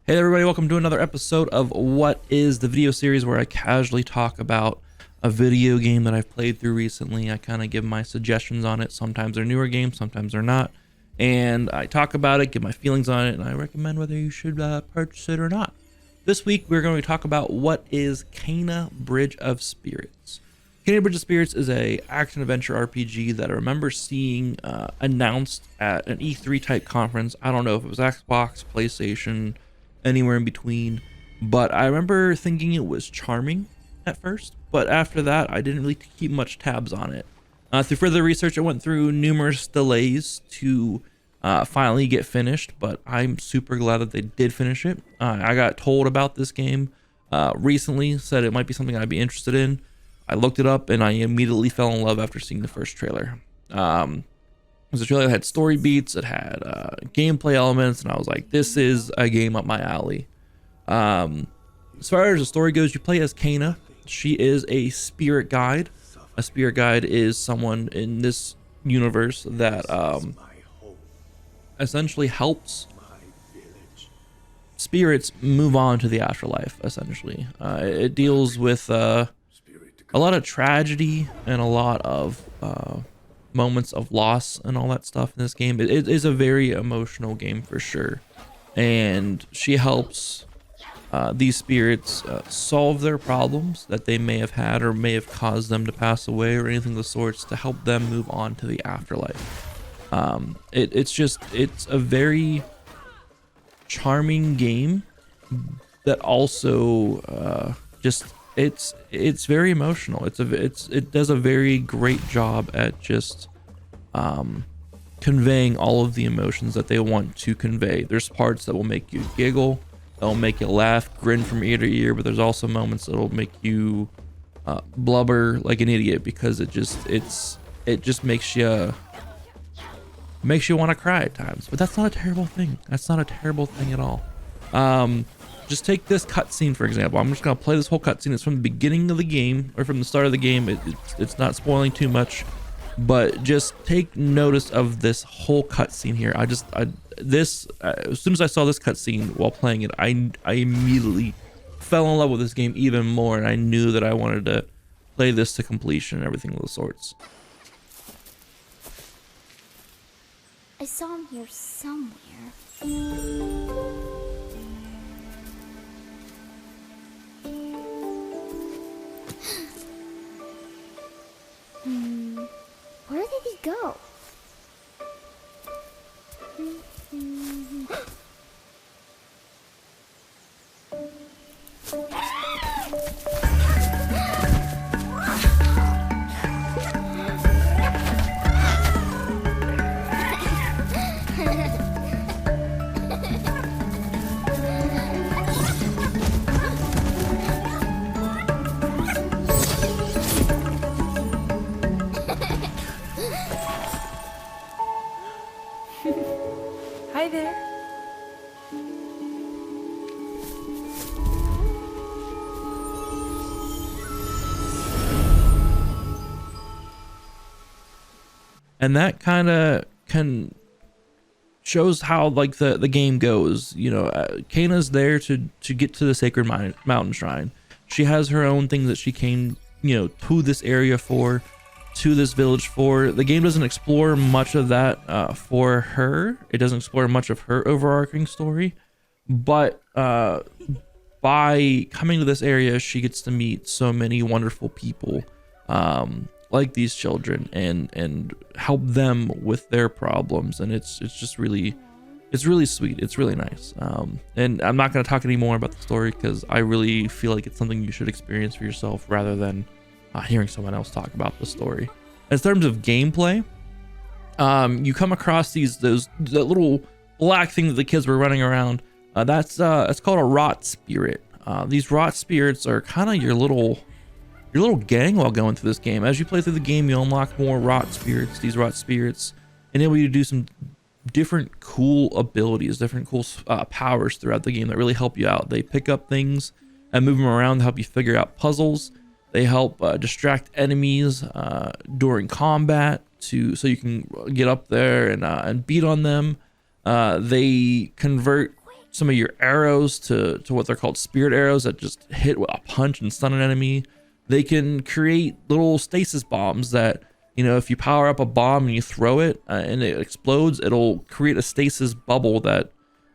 Hey everybody, welcome to another episode of What Is the Video series, where I casually talk about a video game that I've played through recently. I kind of give my suggestions on it. Sometimes they're newer games, sometimes they're not. And I talk about it, give my feelings on it, and I recommend whether you should purchase it or not. This week, we're going to talk about what is Kena Bridge of Spirits. Kena Bridge of Spirits is a action-adventure RPG that I remember seeing announced at an E3 type conference. I don't know if it was Xbox, PlayStation, anywhere in between, but I remember thinking it was charming at first, but after that I didn't really keep much tabs on it. Through further research, I went through numerous delays to finally get finished, but I'm super glad that they did finish it. I got told about this game recently, said it might be something I'd be interested in. I looked it up and I immediately fell in love after seeing the first trailer. It was a trailer that had story beats, it had gameplay elements, and I was like, this is a game up my alley. As far as the story goes, you play as Kena. She is a spirit guide. A spirit guide is someone in this universe that essentially helps spirits move on to the afterlife, essentially. It deals with a lot of tragedy and a lot of moments of loss and all that stuff in this game. It is a very emotional game for sure, and she helps these spirits solve their problems that they may have had or may have caused them to pass away or anything of the sorts, to help them move on to the afterlife. It's a very charming game that also it's very emotional. It does a very great job at just conveying all of the emotions that they want to convey. There's parts that will make you giggle, that'll make you laugh, grin from ear to ear, but there's also moments that'll make you blubber like an idiot, because it just makes you want to cry at times. But that's not a terrible thing. That's not a terrible thing at all. Just take this cutscene, for example. I'm just going to play this whole cutscene. It's from the beginning of the game, or from the start of the game. It's not spoiling too much, but just take notice of this whole cutscene here. As soon as I saw this cutscene while playing it, I immediately fell in love with this game even more, and I knew that I wanted to play this to completion and everything of the sorts. I saw him here somewhere. Where did he go? Hi there. And that kind of shows how like the game goes. You know, Kena's there to get to the sacred mountain shrine. She has her own thing that she came, to this area for, to this village for. The game doesn't explore much of that for her. It doesn't explore much of her overarching story, but by coming to this area, she gets to meet so many wonderful people, like these children, and help them with their problems. And it's really sweet. It's really nice. And I'm not going to talk any more about the story, because I really feel like it's something you should experience for yourself rather than hearing someone else talk about the story. In terms of gameplay, you come across the little black thing that the kids were running around. It's called a rot spirit. These rot spirits are kind of your little gang while going through this game. As you play through the game, you unlock more rot spirits. These rot spirits enable you to do some different cool abilities, different cool powers throughout the game that really help you out. They pick up things and move them around to help you figure out puzzles. They help distract enemies during combat so you can get up there and beat on them. They convert some of your arrows to what they're called spirit arrows that just hit with a punch and stun an enemy. They can create little stasis bombs that, you know, if you power up a bomb and you throw it and it explodes, it'll create a stasis bubble that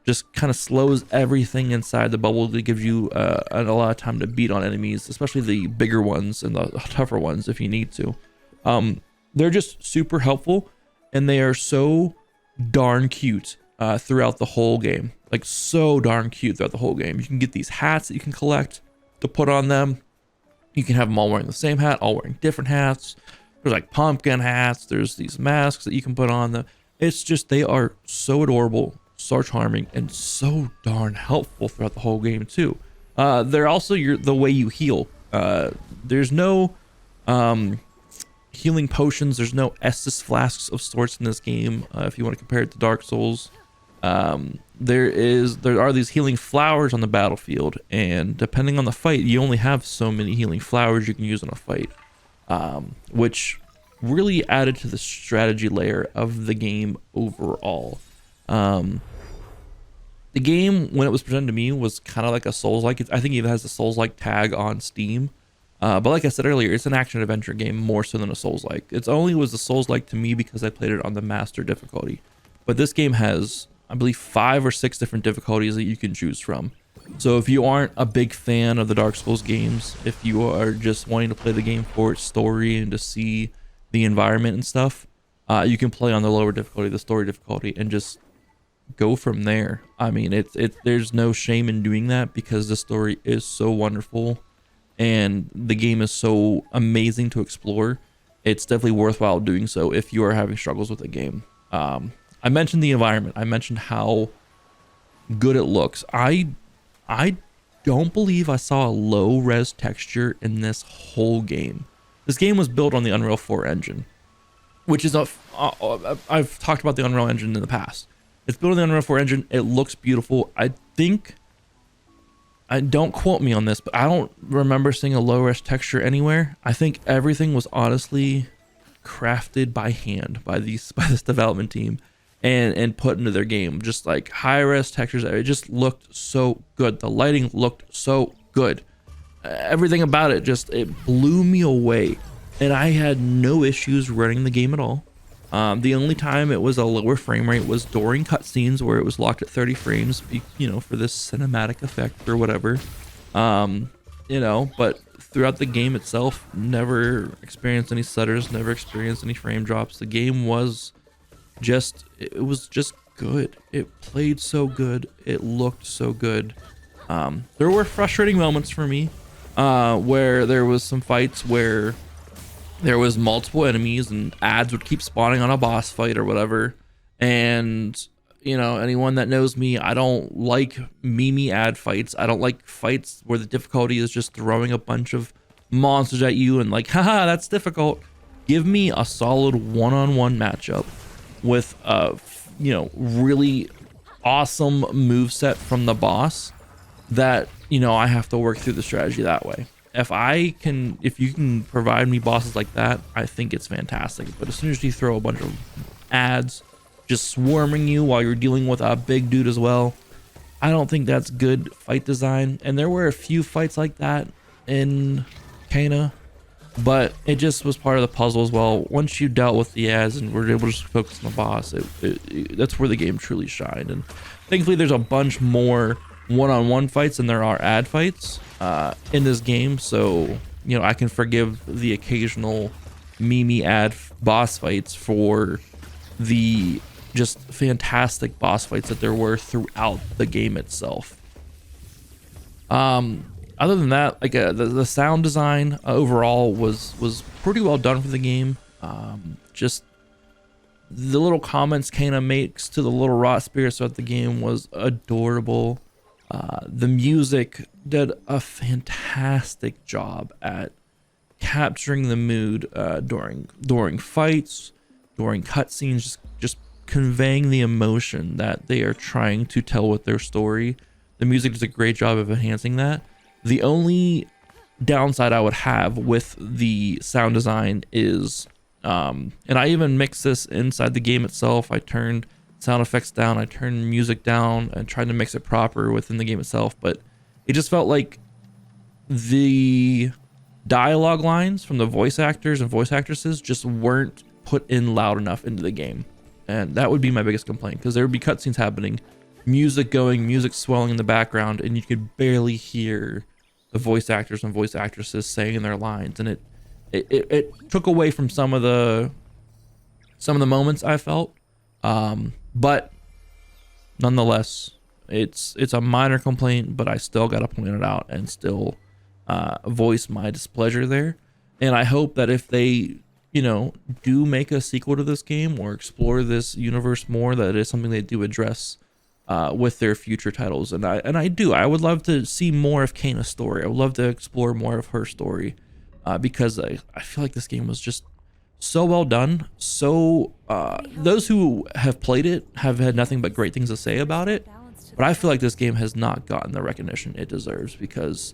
just kind of slows everything inside the bubble that gives you a lot of time to beat on enemies, especially the bigger ones and the tougher ones if you need to. They're just super helpful, and they are so darn cute throughout the whole game. Like, so darn cute throughout the whole game. You can get these hats that you can collect to put on them. You can have them all wearing the same hat, all wearing different hats. There's like pumpkin hats. There's these masks that you can put on them. It's just, they are so adorable, so charming, and so darn helpful throughout the whole game too. They're also the way you heal. There's no healing potions. There's no Estus flasks of sorts in this game. If you want to compare it to Dark Souls, there are these healing flowers on the battlefield, and depending on the fight, you only have so many healing flowers you can use in a fight, which really added to the strategy layer of the game overall. The game, when it was presented to me, was kind of like a Souls-like. I think it even has a Souls-like tag on Steam. But like I said earlier, it's an action-adventure game more so than a Souls-like. It only was a Souls-like to me because I played it on the master difficulty. But this game has, I believe, 5 or 6 different difficulties that you can choose from. So if you aren't a big fan of the Dark Souls games, if you are just wanting to play the game for its story and to see the environment and stuff, you can play on the lower difficulty, the story difficulty, and just go from there. I mean, there's no shame in doing that because the story is so wonderful and the game is so amazing to explore. It's definitely worthwhile doing so if you are having struggles with the game. I mentioned the environment. I mentioned how good it looks. I don't believe I saw a low res texture in this whole game. This game was built on the Unreal 4 engine, which is I've talked about the Unreal Engine in the past. It's built on the Unreal 4 engine. It looks beautiful. I don't quote me on this, but I don't remember seeing a low res texture anywhere. I think everything was honestly crafted by hand by this development team and put into their game. Just like high res textures. It just looked so good. The lighting looked so good. Everything about it it blew me away, and I had no issues running the game at all. The only time it was a lower frame rate was during cutscenes where it was locked at 30 frames, you know, for this cinematic effect or whatever. You know, but throughout the game itself, never experienced any stutters, never experienced any frame drops. The game was just good. It played so good. It looked so good. There were frustrating moments for me, where there was some fights where there was multiple enemies and ads would keep spawning on a boss fight or whatever. And, you know, anyone that knows me, I don't like meme ad fights. I don't like fights where the difficulty is just throwing a bunch of monsters at you and like, haha, that's difficult. Give me a solid one-on-one matchup with you know, really awesome moveset from the boss that, you know, I have to work through the strategy that way. If you can provide me bosses like that, I think it's fantastic. But as soon as you throw a bunch of ads just swarming you while you're dealing with a big dude as well, I don't think that's good fight design. And there were a few fights like that in Kena, but it just was part of the puzzle as well. Once you dealt with the ads and were able to just focus on the boss, that's where the game truly shined. And thankfully there's a bunch more one-on-one fights than there are ad fights in this game, so you know, I can forgive the occasional meme ad boss fights for the just fantastic boss fights that there were throughout the game itself. Other than that, like the sound design overall was pretty well done for the game. Just the little comments Kena makes to the little rot spirits throughout the game was adorable. The music did a fantastic job at capturing the mood during fights, during cutscenes, just conveying the emotion that they are trying to tell with their story. The music does a great job of enhancing that. The only downside I would have with the sound design is, and I even mixed this inside the game itself. I turned sound effects down, I turned music down and tried to mix it proper within the game itself, but it just felt like the dialogue lines from the voice actors and voice actresses just weren't put in loud enough into the game. And that would be my biggest complaint, because there would be cutscenes happening, music going, music swelling in the background, and you could barely hear the voice actors and voice actresses saying their lines, and it took away from some of the moments I felt. But nonetheless, it's a minor complaint, but I still got to point it out and still voice my displeasure there. And I hope that if they, you know, do make a sequel to this game or explore this universe more, that it is something they do address with their future titles. And I would love to see more of Kana's story. I would love to explore more of her story, because I feel like this game was just so well done. So those who have played it have had nothing but great things to say about it, but I feel like this game has not gotten the recognition it deserves, because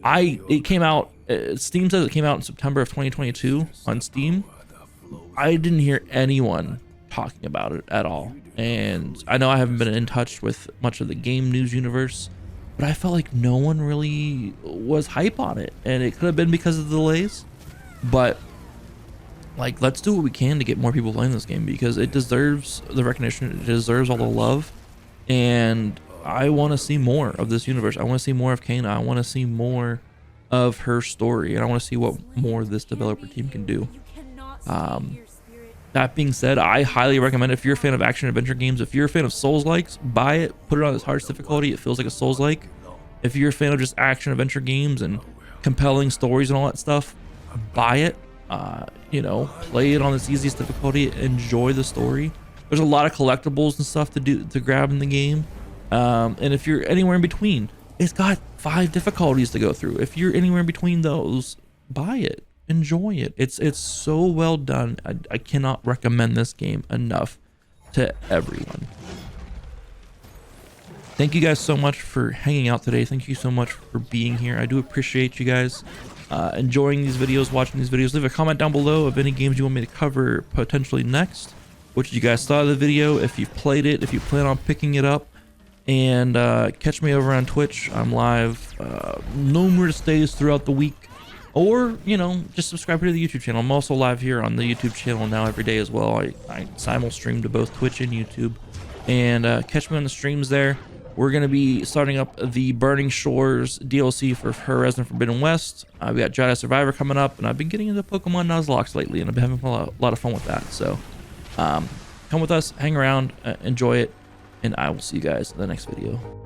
it came out, Steam says it came out in September of 2022 on Steam. I didn't hear anyone talking about it at all, and I know I haven't been in touch with much of the game news universe, but I felt like no one really was hype on it, and it could have been because of the delays, but like, let's do what we can to get more people playing this game, because it deserves the recognition, it deserves all the love, and I want to see more of this universe. I want to see more of Kana. I want to see more of her story, and I want to see what more this developer team can do. That being said, I highly recommend, if you're a fan of action adventure games, if you're a fan of Souls-likes, buy it, put it on its hardest difficulty. It feels like a Souls-like. If you're a fan of just action adventure games and compelling stories and all that stuff, buy it. You know, play it on its easiest difficulty, enjoy the story. There's a lot of collectibles and stuff to grab in the game. And if you're anywhere in between, it's got 5 difficulties to go through. If you're anywhere in between those, buy it, enjoy it. It's so well done. I cannot recommend this game enough to everyone. Thank you guys so much for hanging out today. Thank you so much for being here. I do appreciate you guys enjoying these videos, watching these videos. Leave a comment down below of any games you want me to cover potentially next, what you guys thought of the video, if you've played it, if you plan on picking it up. And catch me over on Twitch. I'm live numerous days throughout the week, or, you know, just subscribe to the YouTube channel. I'm also live here on the YouTube channel now every day as well. I simul stream to both Twitch and YouTube, and catch me on the streams there. We're going to be starting up the Burning Shores DLC for Horizon Forbidden West. We got Jedi Survivor coming up, and I've been getting into Pokemon Nuzlocke lately, and I've been having a lot of fun with that. So come with us, hang around, enjoy it, and I will see you guys in the next video.